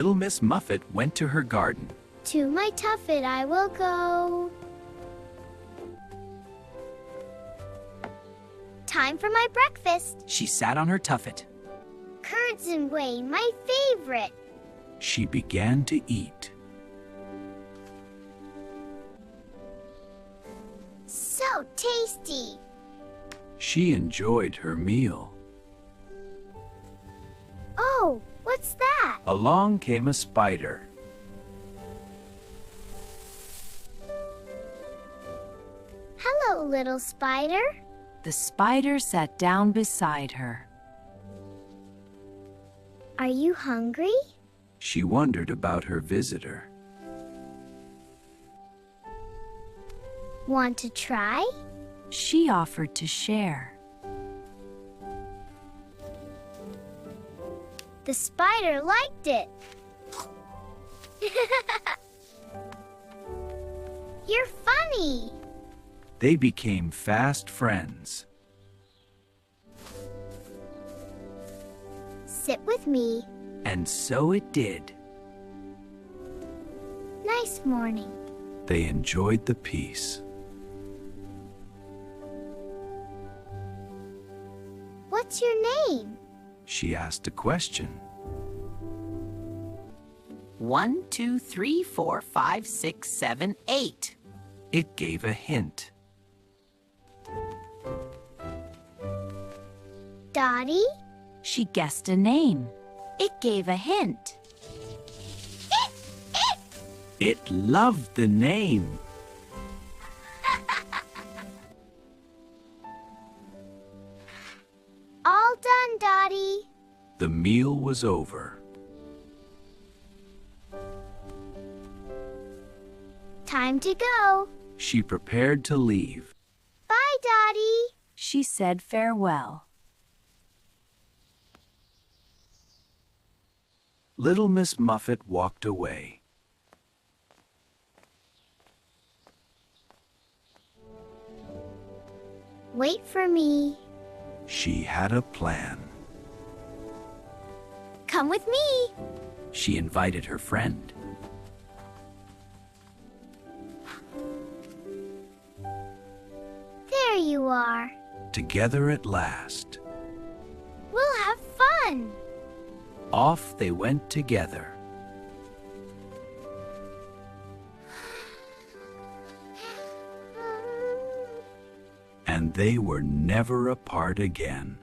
Little Miss Muffet went to her garden. To my tuffet I will go. Time for my breakfast. She sat on her tuffet. Curds and whey, my favorite. She began to eat. So tasty. She enjoyed her meal. Oh, what's that? Along came a spider. Hello, little spider. The spider sat down beside her. Are you hungry? She wondered about her visitor. Want to try? She offered to share. The spider liked it. You're funny. They became fast friends. Sit with me. And so it did. Nice morning. They enjoyed the peace. What's your name? She asked a question. 1, 2, 3, 4, 5, 6, 7, 8. It gave a hint. Dottie? She guessed a name. It gave a hint. It loved the name. All done, Dottie. The meal was over. Time to go. She prepared to leave. Bye, Dottie. She said farewell. Little Miss Muffet walked away. Wait for me. She had a plan. Come with me. She invited her friend. There you are. Together at last. We'll have fun. Off they went together. And they were never apart again.